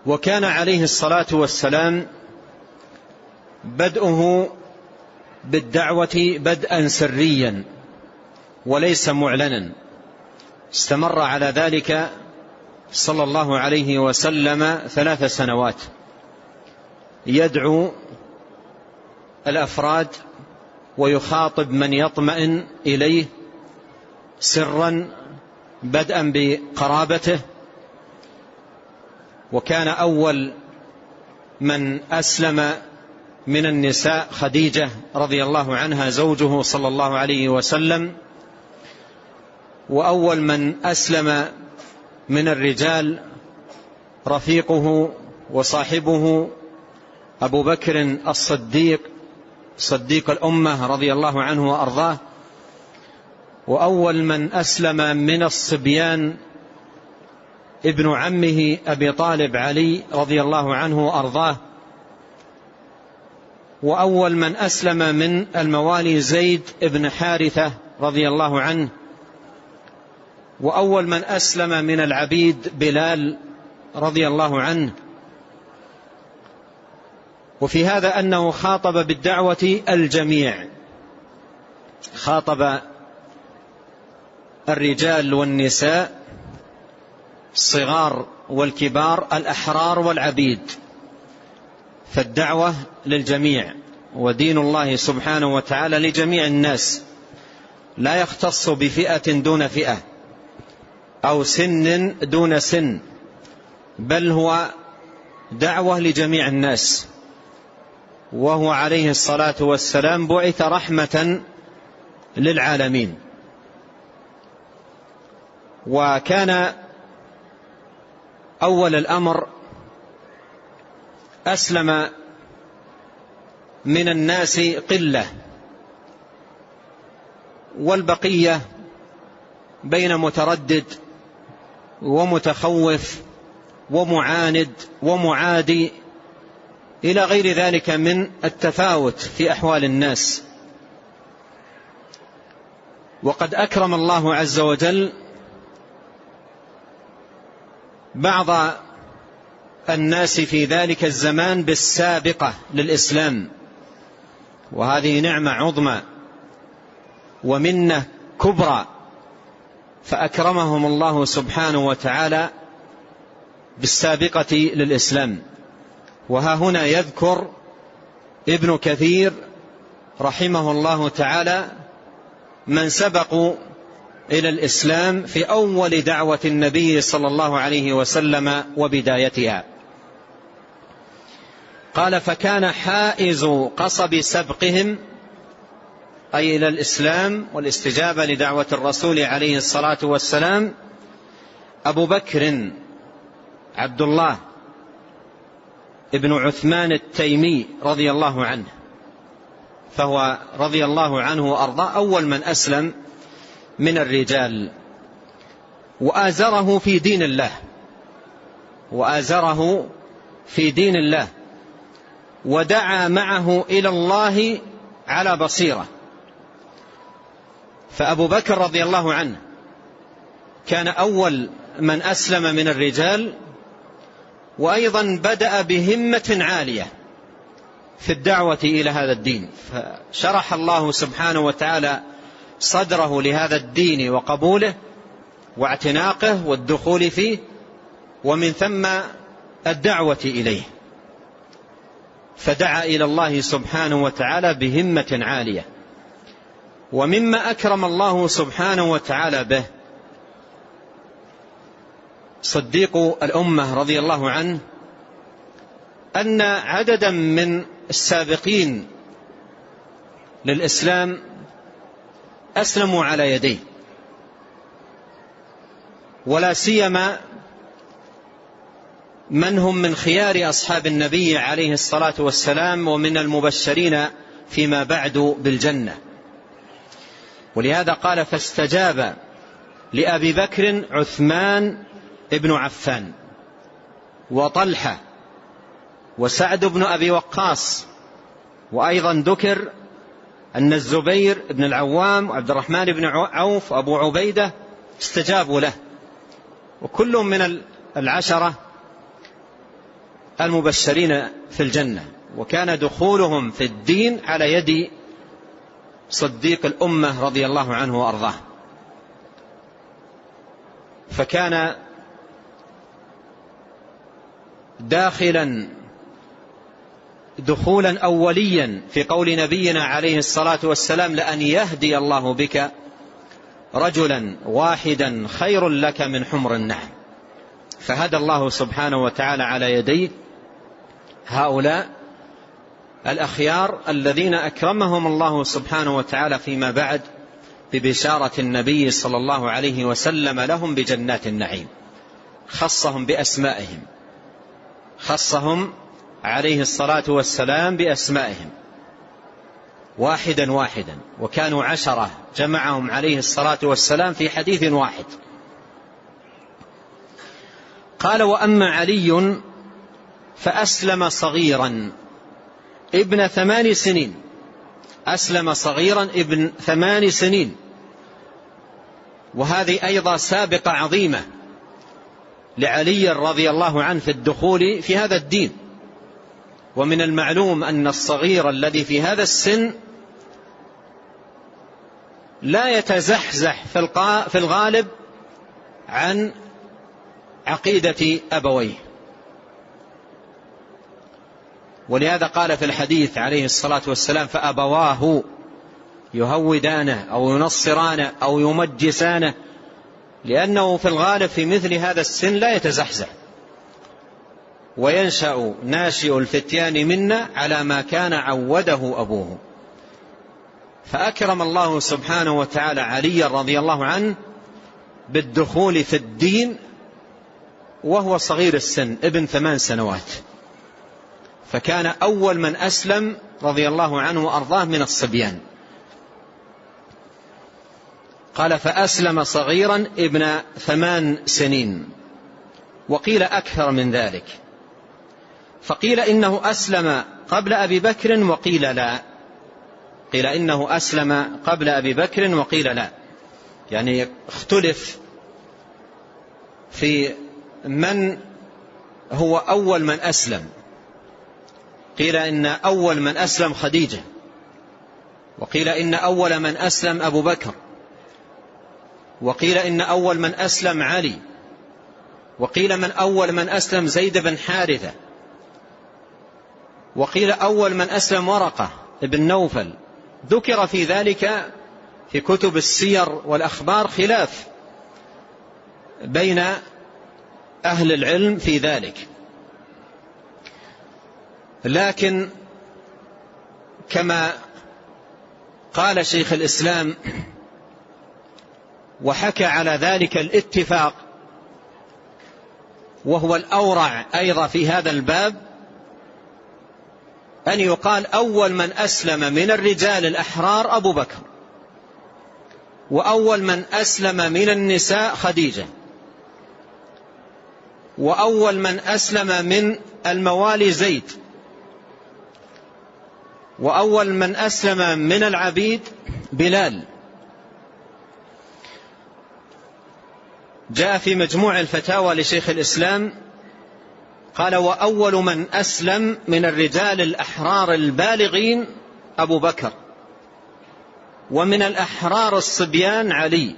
وكان عليه الصلاة والسلام بدءه بالدعوة بدءا سريا وليس معلنا، استمر على ذلك صلى الله عليه وسلم 3 سنوات يدعو الأفراد ويخاطب من يطمئن إليه سرا بدءا بقرابته. وكان أول من أسلم من النساء خديجة رضي الله عنها زوجه صلى الله عليه وسلم، وأول من أسلم من الرجال رفيقه وصاحبه أبو بكر الصديق صديق الأمة رضي الله عنه وأرضاه، وأول من أسلم من الصبيان ابن عمه أبي طالب علي رضي الله عنه وأرضاه، وأول من أسلم من الموالي زيد ابن حارثة رضي الله عنه، وأول من أسلم من العبيد بلال رضي الله عنه. وفي هذا أنه خاطب بالدعوة الجميع، خاطب الرجال والنساء، الصغار والكبار، الأحرار والعبيد، فالدعوة للجميع، ودين الله سبحانه وتعالى لجميع الناس، لا يختص بفئة دون فئة أو سن دون سن، بل هو دعوة لجميع الناس. وهو عليه الصلاة والسلام بعث رحمة للعالمين. وكان أول الأمر أسلم من الناس قلة، والبقية بين متردد ومتخوف ومعاند ومعادي إلى غير ذلك من التفاوت في أحوال الناس. وقد أكرم الله عز وجل بعض الناس في ذلك الزمان بالسابقة للإسلام، وهذه نعمة عظمى ومنة كبرى، فأكرمهم الله سبحانه وتعالى بالسابقة للإسلام. وها هنا يذكر ابن كثير رحمه الله تعالى من سبقوا إلى الإسلام في أول دعوة النبي صلى الله عليه وسلم وبدايتها. قال: فكان حائز قصب سبقهم، أي إلى الإسلام والاستجابة لدعوة الرسول عليه الصلاة والسلام، أبو بكر عبد الله ابن عثمان التيمي رضي الله عنه، فهو رضي الله عنه وأرضاه أول من أسلم من الرجال، وآزره في دين الله، وآزره في دين الله، ودعا معه إلى الله على بصيرة. فأبو بكر رضي الله عنه كان أول من أسلم من الرجال، وأيضا بدأ بهمة عالية في الدعوة إلى هذا الدين، فشرح الله سبحانه وتعالى صدره لهذا الدين وقبوله واعتناقه والدخول فيه، ومن ثم الدعوة إليه، فدعا إلى الله سبحانه وتعالى بهمة عالية. ومما أكرم الله سبحانه وتعالى به صديق الأمة رضي الله عنه أن عددا من السابقين للإسلام أسلموا على يديه، ولا سيما من هم من خيار أصحاب النبي عليه الصلاة والسلام ومن المبشرين فيما بعد بالجنة. ولهذا قال: فاستجاب لأبي بكر عثمان ابن عفان وطلحة وسعد بن أبي وقاص. وأيضا ذكر أن الزبير بن العوام وعبد الرحمن بن عوف وأبو عبيدة استجابوا له، وكل من العشرة المبشرين في الجنة، وكان دخولهم في الدين على يد صديق الأمة رضي الله عنه وأرضاه. فكان داخلا دخولا أوليا في قول نبينا عليه الصلاة والسلام: لأن يهدي الله بك رجلا واحدا خير لك من حمر النعم. فهدى الله سبحانه وتعالى على يديه هؤلاء الأخيار الذين أكرمهم الله سبحانه وتعالى فيما بعد ببشارة النبي صلى الله عليه وسلم لهم بجنات النعيم. خصهم بأسمائهم، خصهم عليه الصلاة والسلام بأسمائهم واحدا واحدا، وكانوا 10 جمعهم عليه الصلاة والسلام في حديث واحد. قال: وأما علي فأسلم صغيرا ابن 8 سنين. أسلم صغيرا ابن 8 سنين، وهذه أيضا سابقة عظيمة لعلي رضي الله عنه في الدخول في هذا الدين. ومن المعلوم أن الصغير الذي في هذا السن لا يتزحزح في الغالب عن عقيدة أبويه، ولهذا قال في الحديث عليه الصلاة والسلام: فأبواه يهودانه أو ينصرانه أو يمجسانه، لأنه في الغالب في مثل هذا السن لا يتزحزح، وينشأ ناشئ الفتيان منا على ما كان عوده أبوه. فأكرم الله سبحانه وتعالى علي رضي الله عنه بالدخول في الدين وهو صغير السن ابن 8 سنوات، فكان أول من أسلم رضي الله عنه وأرضاه من الصبيان. قال: فأسلم صغيرا ابن 8 سنين، وقيل أكثر من ذلك، فقيل إنه أسلم قبل أبي بكر وقيل لا. قيل إنه أسلم قبل أبي بكر وقيل لا، يعني اختلف في من هو أول من أسلم. قيل إن أول من أسلم خديجة، وقيل إن أول من أسلم أبو بكر، وقيل إن أول من أسلم علي، وقيل من أول من أسلم زيد بن حارثة، وقيل أول من أسلم ورقة ابن نوفل. ذكر في ذلك في كتب السير والأخبار خلاف بين أهل العلم في ذلك، لكن كما قال شيخ الإسلام وحكى على ذلك الاتفاق، وهو الأورع أيضا في هذا الباب، أن يقال أول من أسلم من الرجال الأحرار أبو بكر، وأول من أسلم من النساء خديجة، وأول من أسلم من الموالي زيد، وأول من أسلم من العبيد بلال. جاء في مجموع الفتاوى لشيخ الإسلام قال: وأول من أسلم من الرجال الأحرار البالغين أبو بكر، ومن الأحرار الصبيان علي،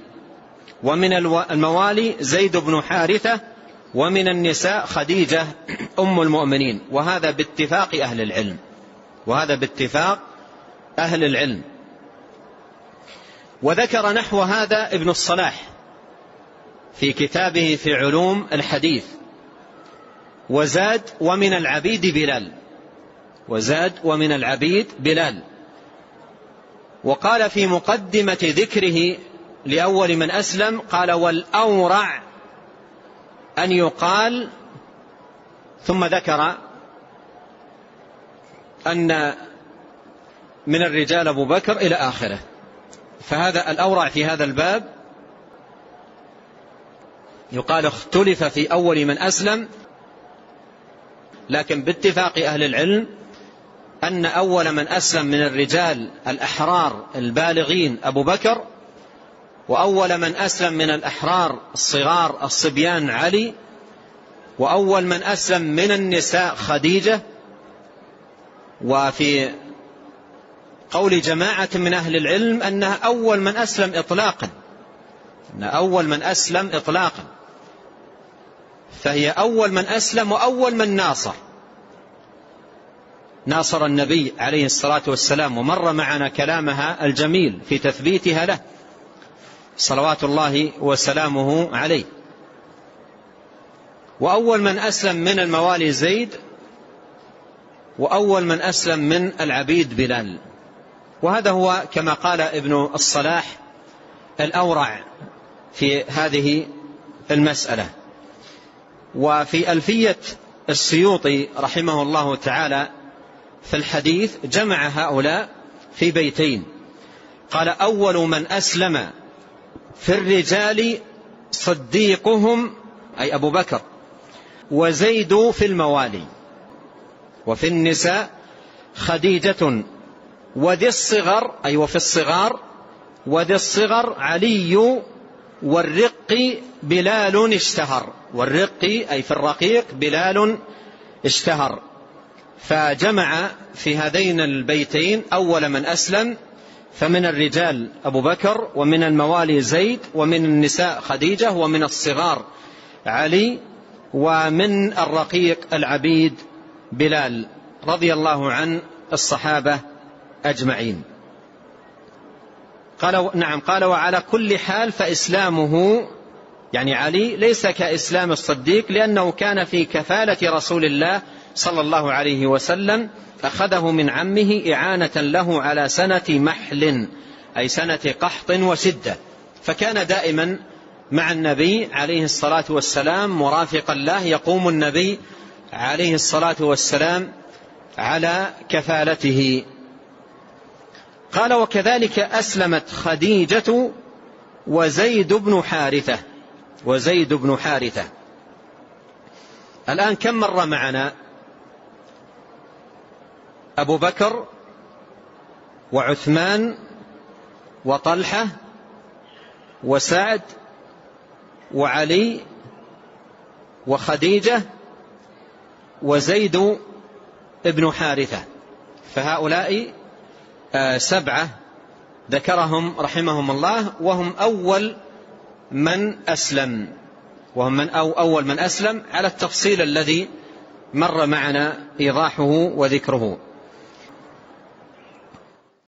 ومن الموالي زيد بن حارثة، ومن النساء خديجة أم المؤمنين. وهذا باتفاق أهل العلم، وهذا باتفاق أهل العلم. وذكر نحو هذا ابن الصلاح في كتابه في علوم الحديث، وزاد: ومن العبيد بلال، وزاد: ومن العبيد بلال. وقال في مقدمة ذكره لأول من أسلم قال: والأورع أن يقال، ثم ذكر أن من الرجال أبو بكر إلى آخره. فهذا الأورع في هذا الباب، يقال اختلف في أول من أسلم، لكن باتفاق أهل العلم أن أول من أسلم من الرجال الأحرار البالغين أبو بكر، وأول من أسلم من الأحرار الصغار الصبيان علي، وأول من أسلم من النساء خديجة. وفي قول جماعة من أهل العلم أنها أول من أسلم إطلاقا، فهي أول من أسلم وأول من ناصر النبي عليه الصلاة والسلام. ومر معنا كلامها الجميل في تثبيتها له صلوات الله وسلامه عليه. وأول من أسلم من الموالي زيد، وأول من أسلم من العبيد بلال. وهذا هو كما قال ابن الصلاح الأورع في هذه المسألة. وفي ألفية السيوطي رحمه الله تعالى في الحديث جمع هؤلاء في بيتين، قال: أول من أسلم في الرجال صديقهم أي أبو بكر، وزيد في الموالي، وفي النساء خديجة، وذي الصغر أي وفي الصغار، وذي الصغر علي، والرق بلال اشتهر. والرق أي في الرقيق بلال اشتهر. فجمع في هذين البيتين أول من أسلم، فمن الرجال أبو بكر، ومن الموالي زيد، ومن النساء خديجة، ومن الصغار علي، ومن الرقيق العبيد بلال، رضي الله عن الصحابة أجمعين. قال: وعلى كل حال فإسلامه يعني علي ليس كإسلام الصديق، لأنه كان في كفالة رسول الله صلى الله عليه وسلم، أخذه من عمه إعانة له على سنة محل أي سنة قحط وشدة، فكان دائما مع النبي عليه الصلاة والسلام مرافقا له، يقوم النبي عليه الصلاة والسلام على كفالته. قال: وكذلك أسلمت خديجة وزيد بن حارثة. الآن كم مر معنا؟ أبو بكر وعثمان وطلحة وسعد وعلي وخديجة وزيد بن حارثة. فهؤلاء 7 ذكرهم رحمهم الله، وهم أول من أسلم، أول من أسلم على التفصيل الذي مر معنا إيضاحه وذكره.